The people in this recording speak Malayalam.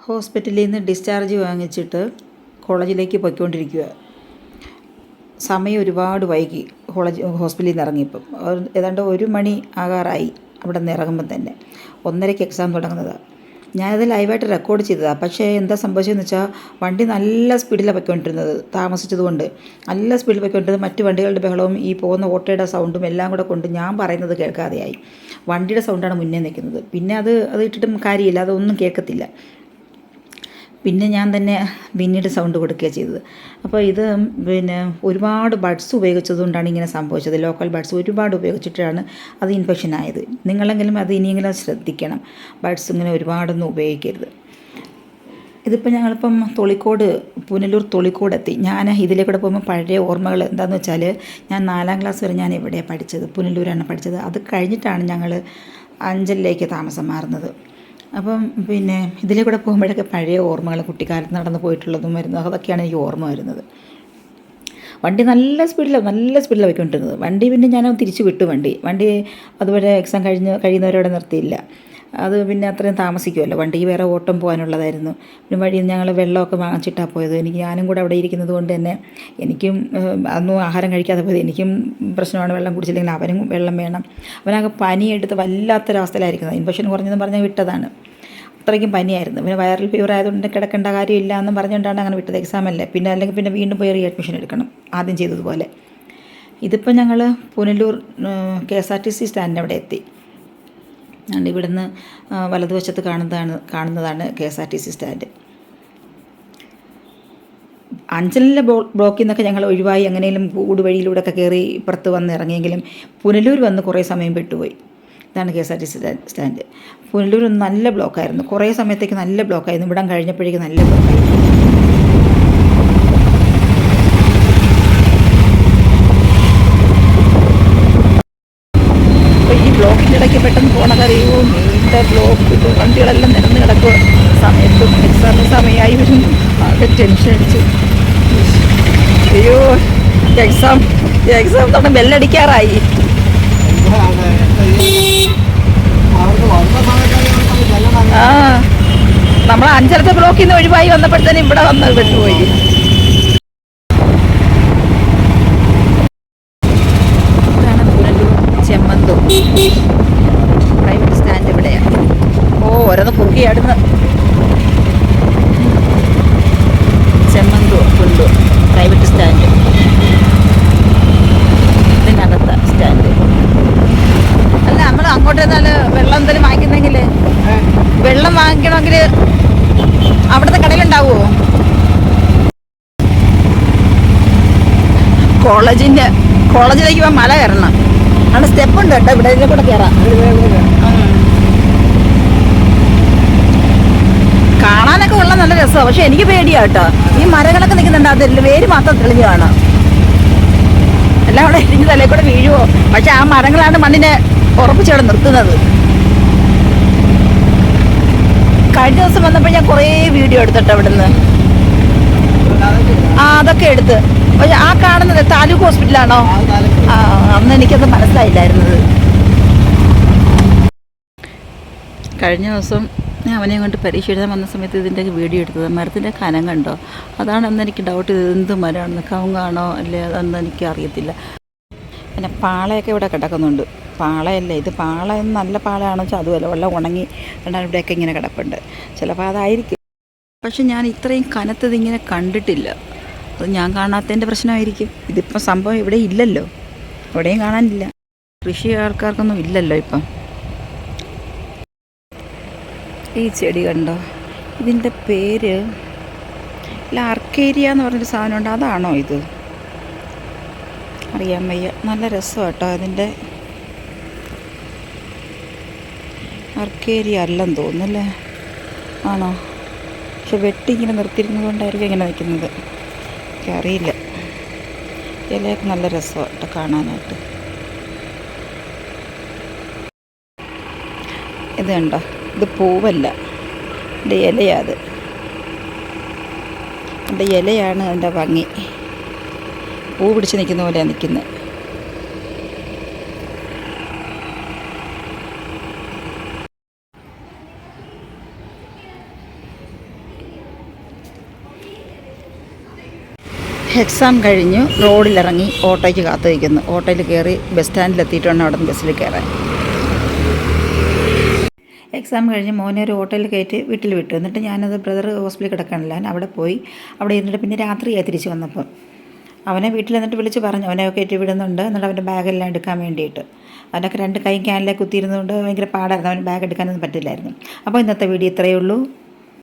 ഹോസ്പിറ്റലിൽ നിന്ന് ഡിസ്ചാർജ് വാങ്ങിച്ചിട്ട് കോളേജിലേക്ക് പോയിക്കൊണ്ടിരിക്കുക. സമയം ഒരുപാട് വൈകി ഹോസ്പിറ്റലിൽ നിന്ന് ഇറങ്ങിയപ്പം ഏതാണ്ട് 1 മണി ആകാറായി. അവിടെ നിന്ന് ഇറങ്ങുമ്പം തന്നെ 1:30-ക്ക് എക്സാം തുടങ്ങുന്നതാണ്. ഞാനത് ലൈവായിട്ട് റെക്കോർഡ് ചെയ്തതാണ്. പക്ഷേ എന്താ സംഭവിച്ചതെന്ന് വെച്ചാൽ വണ്ടി നല്ല സ്പീഡിലാണ് പോയിക്കൊണ്ടിരുന്നത്. താമസിച്ചതുകൊണ്ട് നല്ല സ്പീഡിൽ പോയിക്കൊണ്ടിരുന്നത്. മറ്റു വണ്ടികളുടെ ബഹളവും ഈ പോകുന്ന ഓട്ടോയുടെ സൗണ്ടും എല്ലാം കൂടെ കൊണ്ട് ഞാൻ പറയുന്നത് കേൾക്കാതെയായി. വണ്ടിയുടെ സൗണ്ടാണ് മുന്നേ നിൽക്കുന്നത്. പിന്നെ അത് ഇട്ടിട്ടും കാര്യമില്ല, അതൊന്നും കേൾക്കത്തില്ല. പിന്നെ ഞാൻ തന്നെ പിന്നീട് സൗണ്ട് കൊടുക്കുകയാണ് ചെയ്തത്. അപ്പോൾ ഇത് ഒരുപാട് ബഡ്സ് ഉപയോഗിച്ചതുകൊണ്ടാണ് ഇങ്ങനെ സംഭവിച്ചത്. ലോക്കൽ ബഡ്സ് ഒരുപാട് ഉപയോഗിച്ചിട്ടാണ് അത് ഇൻഫെക്ഷൻ ആയത്. നിങ്ങളെങ്കിലും അത് ഇനിയെങ്കിലും ശ്രദ്ധിക്കണം. ബഡ്സ് ഇങ്ങനെ ഒരുപാടൊന്നും ഉപയോഗിക്കരുത്. ഇതിപ്പോൾ ഞങ്ങളിപ്പം പുനലൂർ തൊളിക്കോട് എത്തി. ഞാൻ ഇതിലേക്കൂടെ പോകുമ്പോൾ പഴയ ഓർമ്മകൾ എന്താണെന്ന് വെച്ചാൽ, ഞാൻ 4ാം ക്ലാസ് വരെ ഞാൻ എവിടെയാണ് പഠിച്ചത്? പുനലൂരാണ് പഠിച്ചത്. അത് കഴിഞ്ഞിട്ടാണ് ഞങ്ങൾ അഞ്ചലിലേക്ക് താമസം മാറുന്നത്. അപ്പം ഇതിലെ കൂടെ പോകുമ്പോഴൊക്കെ പഴയ ഓർമ്മകൾ, കുട്ടിക്കാലത്ത് നടന്ന് പോയിട്ടുള്ളതും വരുന്നത്, അതൊക്കെയാണ് എനിക്ക് ഓർമ്മ വരുന്നത്. വണ്ടി നല്ല സ്പീഡിലാണ് പോയിക്കൊണ്ടിരുന്നത്. വണ്ടി ഞാൻ തിരിച്ചു വിട്ടു. വണ്ടി അതുപോലെ എക്സാം കഴിയുന്നവരവിടെ നിർത്തിയില്ല. അത് അത്രയും താമസിക്കുമല്ലോ. വണ്ടിക്ക് വേറെ ഓട്ടം പോകാനുള്ളതായിരുന്നു. വഴിയിൽ ഞങ്ങൾ വെള്ളമൊക്കെ വാങ്ങിച്ചിട്ടാണ് പോയത്. ഞാനും കൂടെ അവിടെ ഇരിക്കുന്നത് കൊണ്ട് തന്നെ എനിക്കും അന്നും ആഹാരം കഴിക്കാതെ പോയത് എനിക്കും പ്രശ്നമാണ്. വെള്ളം കുടിച്ചില്ലെങ്കിൽ അവനും വെള്ളം വേണം. അവനൊക്കെ പനിയെടുത്ത് വല്ലാത്തൊരവസ്ഥയിലായിരിക്കുന്നത്. ഇൻഫെക്ഷൻ കുറഞ്ഞെന്ന് പറഞ്ഞ് വിട്ടതാണ്. അത്രയ്ക്കും പനിയായിരുന്നു. വൈറൽ ഫീവർ ആയതുകൊണ്ട് കിടക്കേണ്ട കാര്യമില്ല എന്നും പറഞ്ഞുകൊണ്ടാണ് അങ്ങനെ വിട്ടത്. എക്സാമല്ലേ, അല്ലെങ്കിൽ വീണ്ടും പോയി അഡ്മിഷൻ എടുക്കണം ആദ്യം ചെയ്തതുപോലെ. ഇതിപ്പോൾ ഞങ്ങൾ പുനലൂർ KSRTC സ്റ്റാൻഡിൻ്റെ അവിടെ എത്തി. ഇവിടുന്ന് വലതുവശത്ത് കാണുന്നതാണ് KSRTC സ്റ്റാൻഡ്. അഞ്ചലിലെ ബ്ലോക്കിൽ നിന്നൊക്കെ ഞങ്ങൾ ഒഴിവായി എങ്ങനെയും ഊടുവഴിയിലൂടെയൊക്കെ കയറി ഇപ്പുറത്ത് വന്ന് ഇറങ്ങിയെങ്കിലും പുനലൂർ വന്ന് കുറേ സമയം പെട്ടുപോയി. ഇതാണ് KSRTC സ്റ്റാൻഡ്. പുനലൂർ നല്ല ബ്ലോക്കായിരുന്നു. കുറേ സമയത്തേക്ക് നല്ല ബ്ലോക്കായിരുന്നു. ഇവിടം കഴിഞ്ഞപ്പോഴേക്കും നല്ല ബ്ലോക്കായി. ബ്ലോക്കിനിടയ്ക്ക് പെട്ടെന്ന് പോണതറിയുമോ? നീണ്ട ബ്ലോക്ക്, വണ്ടികളെല്ലാം നിരന്ന് കിടക്കുക. സമയത്തും എക്സാമിന് സമയമായി വരും. ആകെ ടെൻഷൻ അടിച്ചു. അയ്യോ, എക്സാം തന്നെ ബെല്ലടിക്കാറായി. നമ്മൾ അഞ്ചലത്തെ ബ്ലോക്കിൽ നിന്ന് ഒഴിവായി വന്നപ്പോഴത്തേനും ഇവിടെ വന്ന് പെട്ടുപോയി. പ്രൈവറ്റ് സ്റ്റാൻഡ് ഇവിടെയാണ്. ഓരോന്ന് കുറുക്കിയാടുന്ന പുനലൂർ പ്രൈവറ്റ് സ്റ്റാൻഡ്. ഇതിനകത്ത് സ്റ്റാൻഡ് അല്ല, നമ്മൾ അങ്ങോട്ട് ചെന്നാൽ വെള്ളം എന്തെങ്കിലും വാങ്ങിക്കുന്നെങ്കിൽ, വെള്ളം വാങ്ങിക്കണമെങ്കിൽ അവിടുത്തെ കടയിലുണ്ടാവുമോ? കോളേജിലേക്ക് പോകാൻ മല കയറണം. അവിടെ സ്റ്റെപ്പുണ്ട് കേട്ടോ, ഇവിടെ കൂടെ കയറാം. കാണാനൊക്കെ ഉള്ള നല്ല രസമാണ്. പക്ഷെ എനിക്ക് പേടിയാ കേട്ടോ. ഈ മരങ്ങളൊക്കെ നിൽക്കുന്നുണ്ട്, അതിൽ വേര് മാത്രം തെളിഞ്ഞു കാണാം. എല്ലാം അവിടെ ഇടിഞ്ഞ് തലയിൽ കൂടെ വീഴുവോ? പക്ഷെ ആ മരങ്ങളാണ് മണ്ണിനെ ഉറപ്പിച്ചവിടെ നിർത്തുന്നത്. കഴിഞ്ഞ ദിവസം വന്നപ്പോൾ ഞാൻ കുറേ വീഡിയോ എടുത്തിട്ട് അവിടുന്ന് അതൊക്കെ എടുത്ത്. പക്ഷെ ആ കാണുന്നത് താലൂക്ക് ഹോസ്പിറ്റലാണോ? അന്ന് എനിക്കത് മനസ്സിലായില്ലായിരുന്നത്. കഴിഞ്ഞ ദിവസം ഞാൻ അവനെ കൊണ്ട് പരീക്ഷ എഴുതാൻ വന്ന സമയത്ത് ഇതിൻ്റെ വീഡിയോ എടുത്തത്. മരത്തിൻ്റെ കനം കണ്ടോ? അതാണ് അന്ന് എനിക്ക് ഡൗട്ട് ചെയ്തത്. എന്ത് മരമാണെന്ന്, കവുങ്ങാണോ അല്ലേ അതൊന്നും എനിക്ക് അറിയത്തില്ല. പിന്നെ പാളയൊക്കെ ഇവിടെ കിടക്കുന്നുണ്ട്. പാളയല്ലേ ഇത്? പാള നല്ല പാളയാണെന്ന് വെച്ചാൽ അതുമല്ല, വെള്ളം ഉണങ്ങി ഇവിടെയൊക്കെ ഇങ്ങനെ കിടപ്പുണ്ട്. ചിലപ്പോൾ അതായിരിക്കും. പക്ഷെ ഞാൻ ഇത്രയും കനത്തത് ഇങ്ങനെ കണ്ടിട്ടില്ല. അത് ഞാൻ കാണാത്തതിൻ്റെ പ്രശ്നമായിരിക്കും. ഇതിപ്പം സംഭവം ഇവിടെ ഇല്ലല്ലോ, എവിടെയും കാണാനില്ല. കൃഷി ആൾക്കാർക്കൊന്നും ഇല്ലല്ലോ ഇപ്പം. ഈ ചെടി കണ്ടോ? ഇതിൻ്റെ പേര് ആർക്കേരിയ എന്ന് പറഞ്ഞൊരു സാധനമുണ്ട്. അതാണോ ഇത്? അറിയാൻ വയ്യ. നല്ല രസമാണ് കേട്ടോ. അതിൻ്റെ ആർക്കേരിയ അല്ലെന്ന് തോന്നുന്നല്ലേ? ആണോ? പക്ഷെ വെട്ടി ഇങ്ങനെ നിർത്തിയിരിക്കുന്നത് കൊണ്ടായിരിക്കും ഇങ്ങനെ നിൽക്കുന്നത്. എനിക്കറിയില്ല. ഇലയൊക്കെ നല്ല രസമാണ് കേട്ടോ കാണാനായിട്ട്. ഇത് കണ്ടോ? ഇത് പൂവല്ല, എൻ്റെ ഇലയാണ്. എൻ്റെ ഇലയാണ് എൻ്റെ ഭംഗി. പൂ പിടിച്ച് നിൽക്കുന്ന പോലെയാണ് നിൽക്കുന്നത്. എക്സാം കഴിഞ്ഞ് റോഡിലിറങ്ങി ഓട്ടോയ്ക്ക് കാത്തു നിൽക്കുന്നു. ഓട്ടോയിൽ കയറി ബസ് സ്റ്റാൻഡിലെത്തിയിട്ട് വേണം അവിടെ നിന്ന് ബസ്സിൽ കയറാൻ. എക്സാം കഴിഞ്ഞ് മോനെ ഒരു ഓട്ടോയിൽ കയറ്റി വീട്ടിൽ വിട്ടു. എന്നിട്ട് ഞാനത് ബ്രദർ ഹോസ്പിറ്റലിൽ കിടക്കാനില്ല, ഞാൻ അവിടെ പോയി. അവിടെ ഇരുന്നിട്ട് പിന്നെ രാത്രിയായി തിരിച്ച് വന്നപ്പം അവനെ വീട്ടിൽ എന്നിട്ട് വിളിച്ച് പറഞ്ഞു അവനെ കയറ്റി വിടുന്നുണ്ട്. എന്നിട്ട് അവൻ്റെ ബാഗെല്ലാം എടുക്കാൻ വേണ്ടിയിട്ട്. അവനൊക്കെ 2 കൈ ക്യാനിലേക്ക് കുത്തിയിരുന്നുകൊണ്ട് ഭയങ്കര പാടായിരുന്നു. അവന് ബാഗ് എടുക്കാനൊന്നും പറ്റില്ലായിരുന്നു. അപ്പോൾ ഇന്നത്തെ വീഡിയോ ഇത്രയേ ഉള്ളൂ.